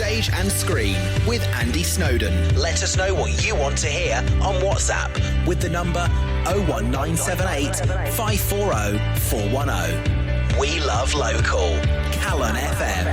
Stage and Screen with Andy Snowden. Let us know what you want to hear on WhatsApp with the number 01978 540 410. We love local. Calon FM.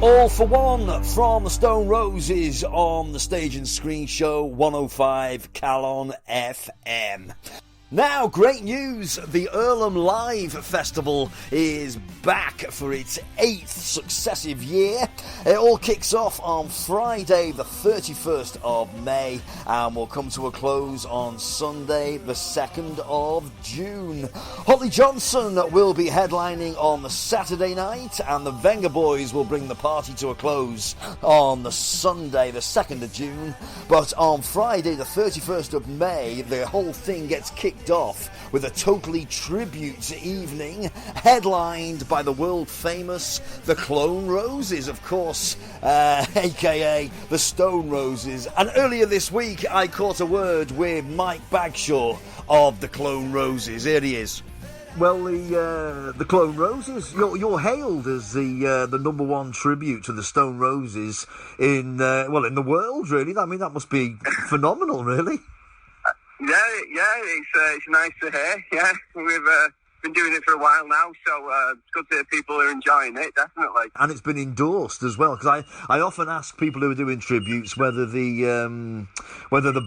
All for One from the Stone Roses on the Stage and Screen Show 105 Calon FM. Now, great news. The Irlam Live Festival is back for its 8th successive year. It all kicks off on Friday, the 31st of May, and will come to a close on Sunday, the 2nd of June. Holly Johnson will be headlining on the Saturday night, and the Venga Boys will bring the party to a close on the Sunday, the 2nd of June. But on Friday, the 31st of May, the whole thing gets kicked off with a totally tribute evening headlined by the world famous the Clone Roses, of course, aka the Stone Roses. And earlier this week I caught a word with Mike Bagshaw of the Clone Roses. Here he is. Well, the Clone Roses, you're hailed as the number one tribute to the Stone Roses in the world, really. I mean, that must be phenomenal, really. Yeah, it's nice to hear. Yeah, we've been doing it for a while now, so it's good to hear people are enjoying it, definitely. And it's been endorsed as well, because I often ask people who are doing tributes whether the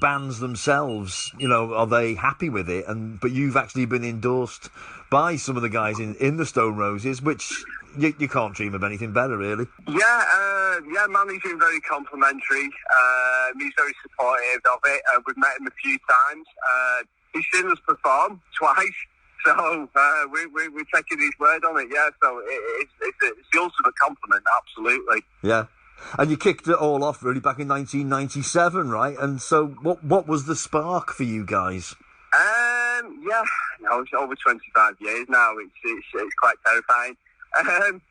bands themselves, are they happy with it? But you've actually been endorsed by some of the guys in the Stone Roses, which you can't dream of anything better, really. Yeah, Manny's been very complimentary. He's very supportive of it. We've met him a few times. He's seen us perform twice, so we're taking his word on it. Yeah, so it's the ultimate compliment, absolutely. Yeah. And you kicked it all off really back in 1997, right? And so what was the spark for you guys? It's over 25 years now. It's quite terrifying.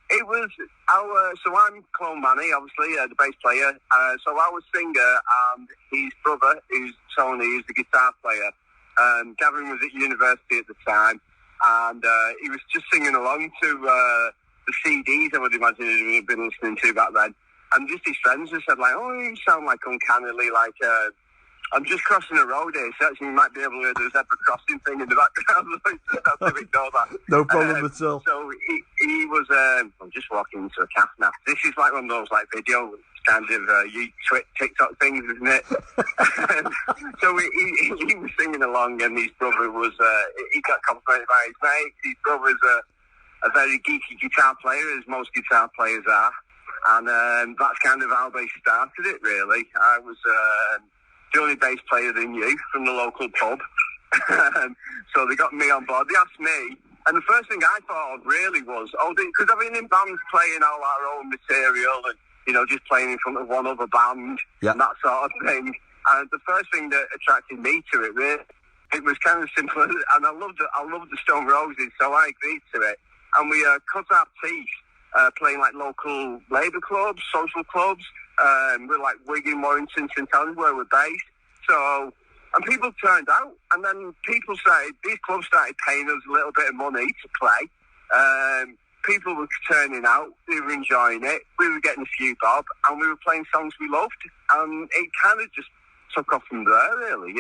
It was so I'm Clone Manny, obviously, the bass player. So our singer and his brother, who's Tony, who's the guitar player. Gavin was at university at the time, and he was just singing along to the CDs, I would imagine he'd have been listening to back then. And just his friends just said, like, oh, you sound like uncannily like... I'm just crossing the road here, so actually you might be able to hear the zebra crossing thing in the background. I'll have to ignore that. No problem at all. So he was, I'm just walking into a cafe now. This is like one of those like video kind of TikTok things, isn't it? So he was singing along, and his brother was, he got complimented by his mate. His brother's a very geeky guitar player, as most guitar players are. And that's kind of how they started it, really. I was... the only bass player they knew from the local pub. So they got me on board. They asked me, and the first thing I thought of really was, because I've been in bands playing all our own material and, just playing in front of one other band and that sort of thing. And the first thing that attracted me to it, really, it was kind of simple. And I loved the Stone Roses, so I agreed to it. And we cut our teeth playing like local labour clubs, social clubs. We're like Wigan, Warrington, St Helens, where we're based. So, and people turned out, and then these clubs started paying us a little bit of money to play. People were turning out, they were enjoying it, we were getting a few bob, and we were playing songs we loved, and it kind of just took off from there, really,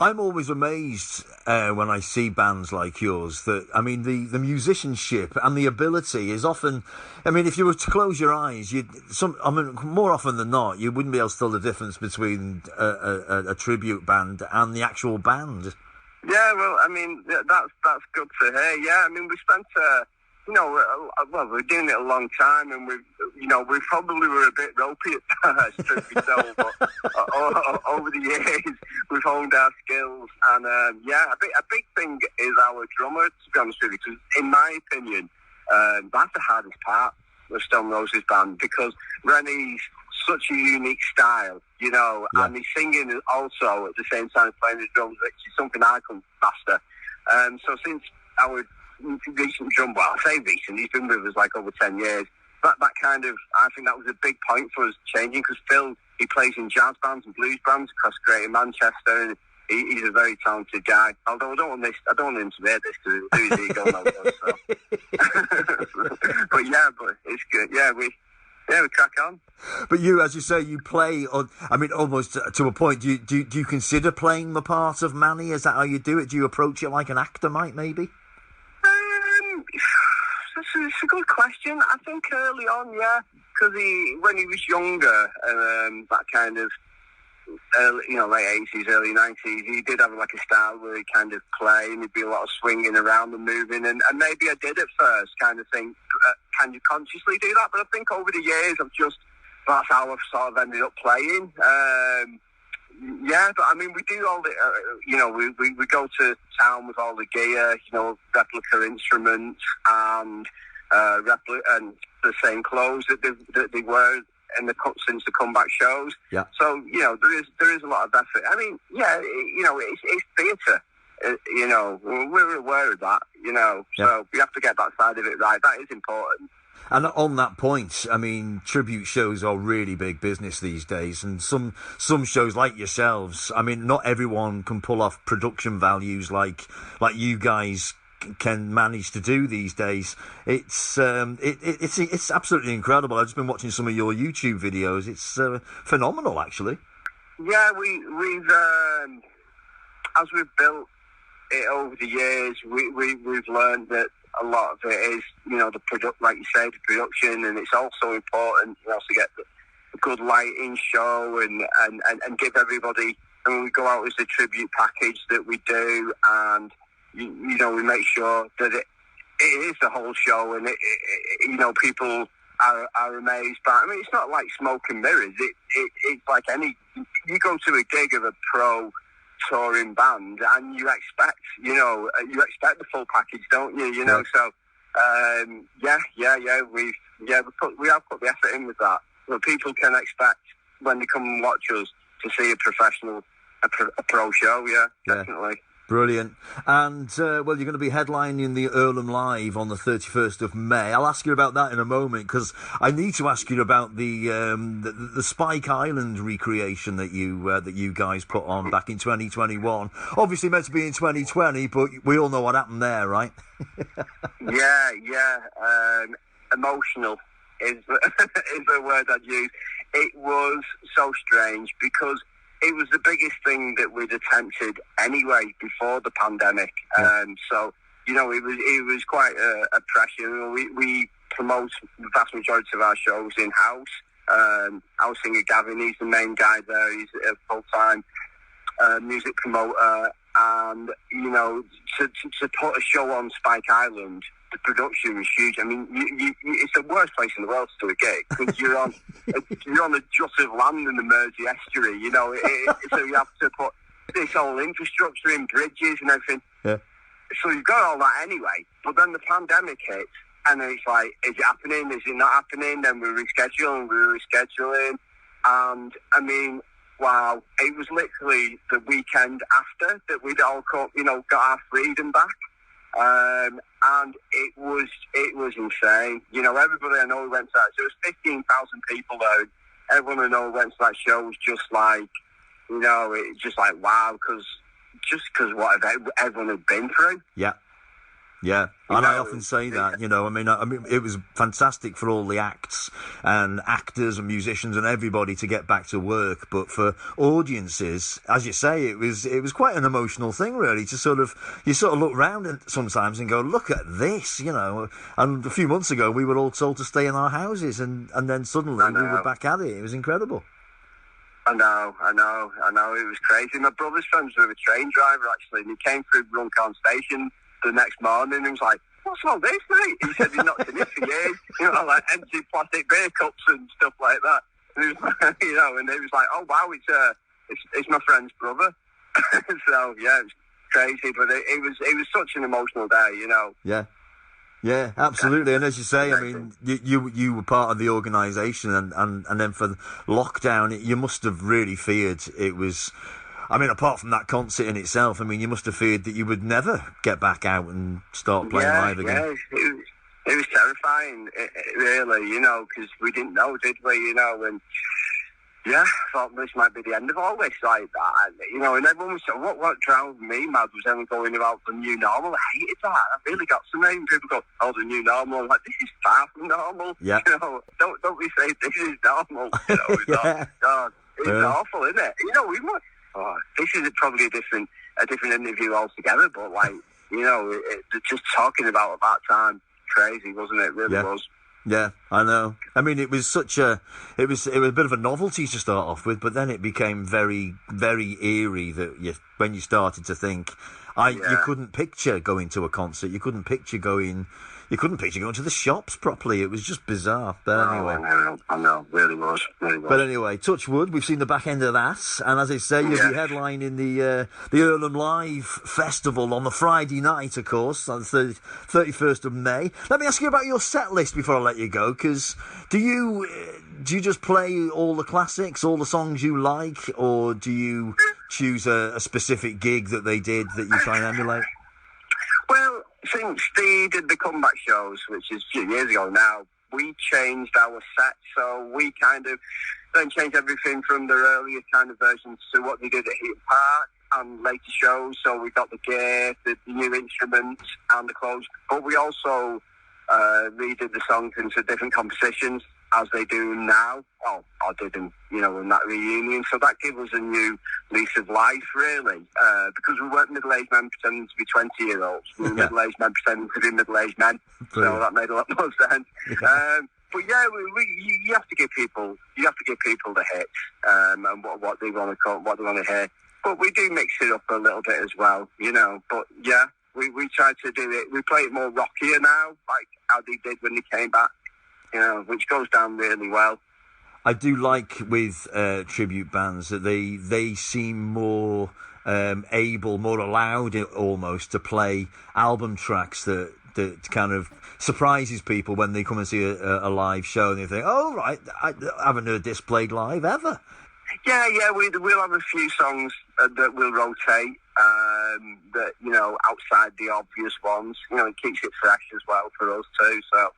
I'm always amazed when I see bands like yours that, I mean, the musicianship and the ability is often, I mean, if you were to close your eyes, more often than not, you wouldn't be able to tell the difference between a tribute band and the actual band. Yeah, well, I mean, that's good to hear. Yeah, I mean, we spent, we're doing it a long time, and we probably were a bit ropey at first, truth be told, but over the years, we've honed our skills, and a big thing is our drummer, to be honest with you, because in my opinion, that's the hardest part of Stone Roses band, because Rennie's such a unique style, and he's singing also at the same time as playing the drums, which is something I can master. So since our recent drum, well, I say recent, he's been with us like over 10 years. That kind of, I think that was a big point for us changing, because Phil, he plays in jazz bands and blues bands across Greater Manchester, and he's a very talented guy. Although I don't want him to hear this because it'll do his ego no good. So. but it's good. Yeah, we crack on. But you, as you say, you play on. I mean, almost to a point. Do you consider playing the part of Manny? Is that how you do it? Do you approach it like an actor might, maybe? It's a good question. I think early on, yeah, because when he was younger, that kind of late 80s, early 90s, he did have like a style where he kind of play and he'd be a lot of swinging around and moving, and maybe I did at first kind of think, can you consciously do that? But I think over the years that's how I've sort of ended up playing. Yeah, but I mean, we do all the, we go to town with all the gear, replica instruments and and the same clothes that they wear since the comeback shows. Yeah. So there is a lot of effort. I mean, yeah, it's theatre. We're aware of that. So we have to get that side of it right. That is important. And on that point, I mean, tribute shows are really big business these days, and some shows like yourselves, I mean, not everyone can pull off production values like you guys can manage to do these days. It's absolutely incredible. I've just been watching some of your YouTube videos. It's phenomenal, actually. Yeah, we've as we've built it over the years, we've learned that a lot of it is, like you say, the production, and it's also important, to get the good lighting show and give everybody. And when we go out as the tribute package that we do, and we make sure that it is the whole show, and people are amazed. But I mean, it's not like smoke and mirrors. It's like you go to a gig of a pro touring band, and you expect the full package, don't you? Yeah. So we have put the effort in with that. But people can expect when they come and watch us to see a professional, a pro show. Yeah, definitely. Brilliant. And, you're going to be headlining the Irlam Live on the 31st of May. I'll ask you about that in a moment, because I need to ask you about the Spike Island recreation that you guys put on back in 2021. Obviously meant to be in 2020, but we all know what happened there, right? Yeah. Emotional is the word I'd use. It was so strange because it was the biggest thing that we'd attempted anyway before the pandemic. Yeah. So, it was quite a pressure. We promote the vast majority of our shows in-house. Our singer Gavin, he's the main guy there. He's a full-time music promoter. And, to put a show on Spike Island, the production was huge. I mean, it's the worst place in the world to do a gig, because you're on a jut of land in the Mersey estuary, so you have to put this whole infrastructure in, bridges and everything. Yeah. So you've got all that anyway, but then the pandemic hit, and then it's like, is it happening, is it not happening? Then we were rescheduling, and I mean, wow, it was literally the weekend after that we'd all got our freedom back. And it was insane. Everybody I know went to that. There was 15,000 people there. Everyone I know went to that show was just like, it's just like, wow, because what everyone had been through. Yeah. Yeah, and I often say that, I mean, it was fantastic for all the acts and actors and musicians and everybody to get back to work. But for audiences, as you say, it was quite an emotional thing, really, to you look around and sometimes and go, look at this, And a few months ago, we were all told to stay in our houses, and then suddenly we were back at it. It was incredible. I know. It was crazy. My brother's friends were a train driver, actually, and he came through Runcorn Station the next morning and was like, what's all this, mate? He said he's not seen it for years, like empty plastic beer cups and stuff like that. And he was, and he was like, oh wow, it's my friend's brother. So yeah, it was crazy, but it was such an emotional day, Yeah, absolutely. And as you say, I mean, you were part of the organisation, and then for lockdown, you must have really feared it was. I mean, apart from that concert in itself, I mean, you must have feared that you would never get back out and start playing live again. Yeah, it was terrifying, really, because we didn't know, did we, and Yeah, I thought this might be the end of all this, like that, you know, and everyone was saying, what drove me mad was everyone going about the new normal. I hated that. I really got to me. People go, oh, the new normal. I'm like, this is far from normal. Yeah. You know, don't be saying this is normal. You know, it's Yeah. God, it's awful, isn't it? You know, this is probably a different interview altogether, but like, you know, just talking about at that time, crazy, wasn't it? It really was. Yeah, I know. I mean, it was a bit of a novelty to start off with, but then it became very, very eerie that when you started to think, you couldn't picture going to a concert, you couldn't picture going to the shops properly. It was just bizarre. But anyway, I know, really was. But anyway, touch wood, we've seen the back end of that, and as I say, you'll be headlining the Irlam Live Festival on the Friday night, of course, on the 31st of May. Let me ask you about your set list before I let you go, because do you just play all the classics, all the songs you like, or do you choose a specific gig that they did that you try and emulate? Well, since they did the comeback shows, which is a few years ago now, we changed our set, so we kind of then changed everything from their earlier kind of versions to what they did at Heaton Park and later shows. So we got the gear, the new instruments and the clothes, but we also redid the songs into different compositions as they do now. Well, I did them, you know, in that reunion. So that gave us a new lease of life, really, because we weren't middle-aged men pretending to be 20-year-olds. We were middle-aged men pretending to be middle-aged men. So that made a lot more sense. Yeah. But yeah, you have to give people the hits and what they want to hear. But we do mix it up a little bit as well, you know. But yeah, we try to do it. We play it more rockier now, like how they did when they came back. You know, which goes down really well. I do like with tribute bands that they seem more able, more allowed almost to play album tracks that kind of surprises people when they come and see a live show and they think, oh, right, I haven't heard this played live ever. Yeah, we'll have a few songs that will rotate that, you know, outside the obvious ones. You know, it keeps it fresh as well for us too, so...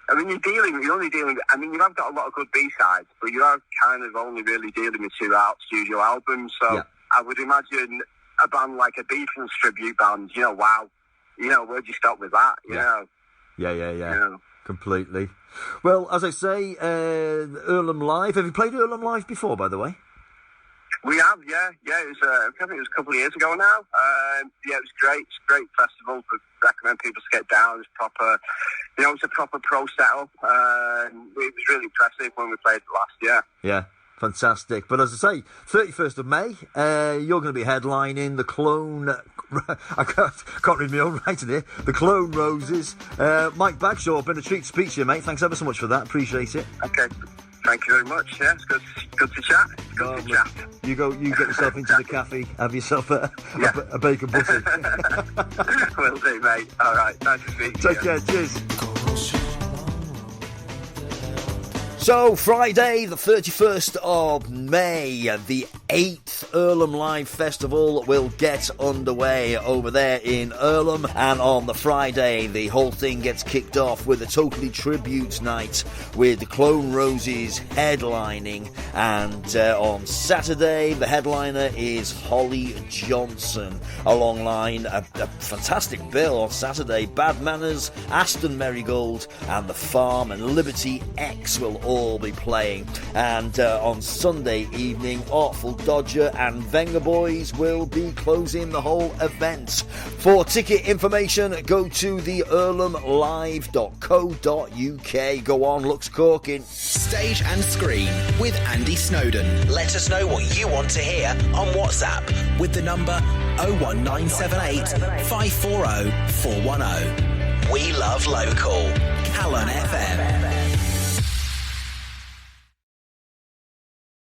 I mean, you're only dealing with, I mean, you have got a lot of good B-sides, but you are kind of only really dealing with 2 studio albums. So I would imagine a band like a Beatles tribute band, you know, wow. You know, where'd you stop with that, you know? Yeah. You know. Completely. Well, as I say, Irlam Live. Have you played Irlam Live before, by the way? We have, yeah. It was, I think it was a couple of years ago now. It was great. It's a great festival. I recommend people to get down. It's proper, you know, it's a proper pro setup. It was really impressive when we played it last year. Yeah, fantastic. But as I say, 31st of May, you're going to be headlining the Calon. I can't read my own writing here. The Calon Roses. Mike Bagshaw, been a treat to speak to you, mate. Thanks ever so much for that. Appreciate it. Okay. Thank you very much. Yeah, it's good to chat. Good to chat. You get yourself into the cafe, have yourself a bacon butty. Will do, mate. All right, nice to speak to you. Take care, cheers. So, Friday, the 31st of May, the 8th Irlam Live Festival will get underway over there in Irlam. And on the Friday, the whole thing gets kicked off with a totally tribute night with the Calon Roses headlining. And on Saturday, the headliner is Holly Johnson. Along line, a fantastic bill on Saturday. Bad Manners, Aston Marigold, and The Farm and Liberty X will all be playing. And on Sunday evening, Artful Dodger and Venga Boys will be closing the whole event. For ticket information, go to the irlamlive.co.uk. Go on, looks corking. Stage and Screen with Andy Snowden. Let us know what you want to hear on WhatsApp with the number 01978 540 410. We love local.